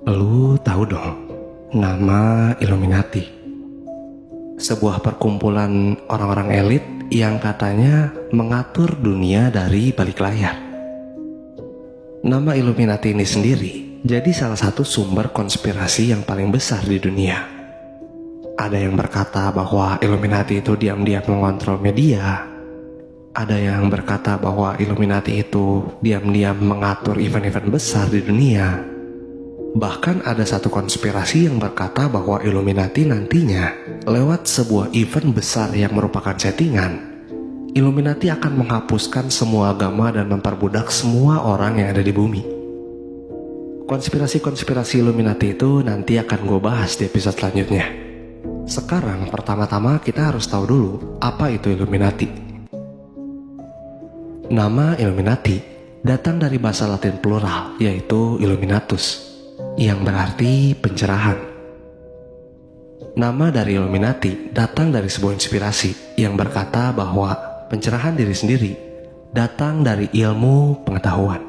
Lu tahu dong nama Illuminati? Sebuah perkumpulan orang-orang elit yang katanya mengatur dunia dari balik layar. Nama Illuminati ini sendiri jadi salah satu sumber konspirasi yang paling besar di dunia. Ada yang berkata bahwa Illuminati itu diam-diam mengontrol media. Ada yang berkata bahwa Illuminati itu diam-diam mengatur event-event besar di dunia. Bahkan ada satu konspirasi yang berkata bahwa Illuminati nantinya lewat sebuah event besar yang merupakan settingan, Illuminati akan menghapuskan semua agama dan memperbudak semua orang yang ada di bumi. Konspirasi-konspirasi Illuminati itu nanti akan gue bahas di episode selanjutnya. Sekarang pertama-tama kita harus tahu dulu apa itu Illuminati. Nama Illuminati datang dari bahasa Latin plural, yaitu Illuminatus, yang berarti pencerahan. Nama dari Illuminati datang dari sebuah inspirasi yang berkata bahwa pencerahan diri sendiri datang dari ilmu pengetahuan.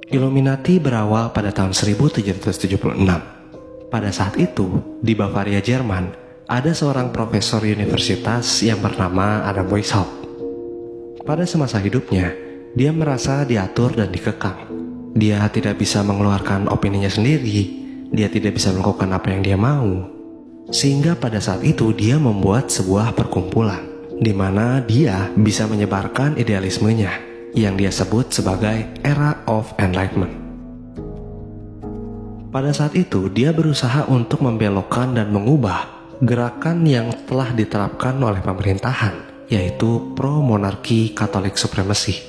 Illuminati berawal pada tahun 1776. Pada saat itu, di Bavaria, Jerman, ada seorang profesor universitas yang bernama Adam Weishaupt. Pada semasa hidupnya, dia merasa diatur dan dikekang. Dia tidak bisa mengeluarkan opininya sendiri. Dia tidak bisa melakukan apa yang dia mau. Sehingga pada saat itu dia membuat sebuah perkumpulan di mana dia bisa menyebarkan idealismenya yang dia sebut sebagai Era of Enlightenment. Pada saat itu dia berusaha untuk membelokkan dan mengubah gerakan yang telah diterapkan oleh pemerintahan, yaitu pro-monarki Katolik supremasi.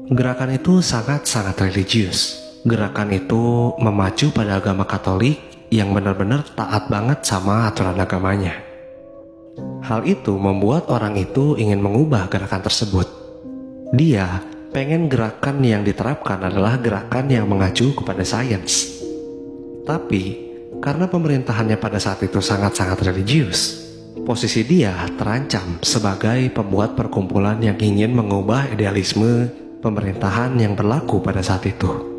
Gerakan itu sangat-sangat religius. Gerakan itu memacu pada agama Katolik yang benar-benar taat banget sama aturan agamanya. Hal itu membuat orang itu ingin mengubah gerakan tersebut. Dia pengen gerakan yang diterapkan adalah gerakan yang mengacu kepada sains. Tapi karena pemerintahannya pada saat itu sangat-sangat religius, posisi dia terancam sebagai pembuat perkumpulan yang ingin mengubah idealisme pemerintahan yang berlaku pada saat itu.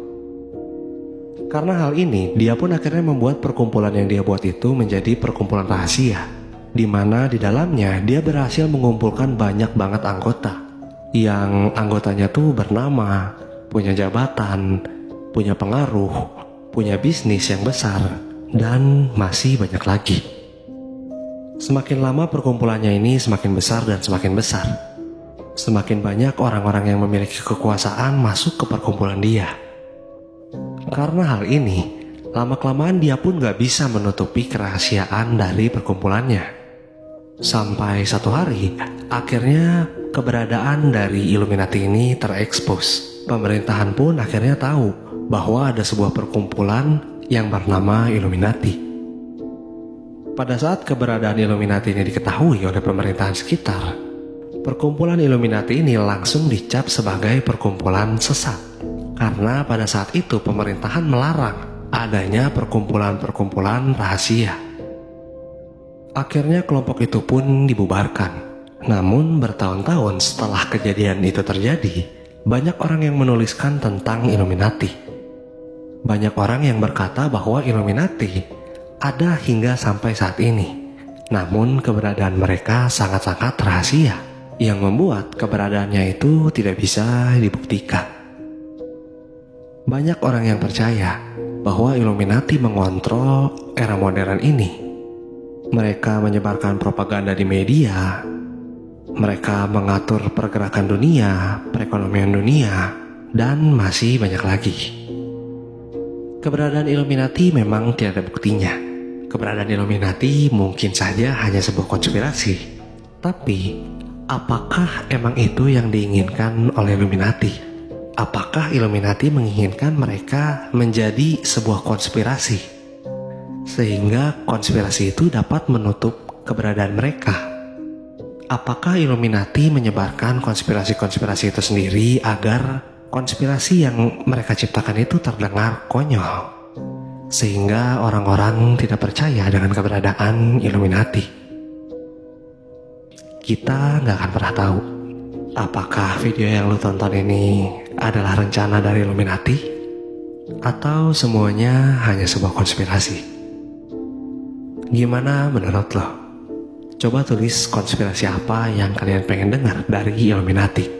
Karena hal ini, dia pun akhirnya membuat perkumpulan yang dia buat itu menjadi perkumpulan rahasia, di mana di dalamnya dia berhasil mengumpulkan banyak banget anggota, yang anggotanya tuh bernama, punya jabatan, punya pengaruh, punya bisnis yang besar, dan masih banyak lagi. Semakin lama perkumpulannya ini semakin besar dan semakin besar. Semakin banyak orang-orang yang memiliki kekuasaan masuk ke perkumpulan dia. Karena hal ini, lama-kelamaan dia pun gak bisa menutupi kerahasiaan dari perkumpulannya. Sampai satu hari, akhirnya keberadaan dari Illuminati ini terekspos. Pemerintahan pun akhirnya tahu bahwa ada sebuah perkumpulan yang bernama Illuminati. Pada saat keberadaan Illuminati ini diketahui oleh pemerintahan sekitar, perkumpulan Illuminati ini langsung dicap sebagai perkumpulan sesat. Karena pada saat itu pemerintahan melarang adanya perkumpulan-perkumpulan rahasia. Akhirnya kelompok itu pun dibubarkan. Namun bertahun-tahun setelah kejadian itu terjadi, banyak orang yang menuliskan tentang Illuminati. Banyak orang yang berkata bahwa Illuminati ada hingga sampai saat ini. Namun keberadaan mereka sangat-sangat rahasia, yang membuat keberadaannya itu tidak bisa dibuktikan. Banyak orang yang percaya bahwa Illuminati mengontrol era modern ini. Mereka menyebarkan propaganda di media. Mereka mengatur pergerakan dunia, perekonomian dunia, dan masih banyak lagi. Keberadaan Illuminati memang tidak ada buktinya. Keberadaan Illuminati mungkin saja hanya sebuah konspirasi. Tapi, apakah emang itu yang diinginkan oleh Illuminati? Apakah Illuminati menginginkan mereka menjadi sebuah konspirasi, sehingga konspirasi itu dapat menutup keberadaan mereka? Apakah Illuminati menyebarkan konspirasi-konspirasi itu sendiri agar konspirasi yang mereka ciptakan itu terdengar konyol, sehingga orang-orang tidak percaya dengan keberadaan Illuminati? Kita nggak akan pernah tahu apakah video yang lu tonton ini adalah rencana dari Illuminati Atau semuanya hanya sebuah konspirasi? Gimana menurut lo? Coba tulis konspirasi apa yang kalian pengen dengar dari Illuminati.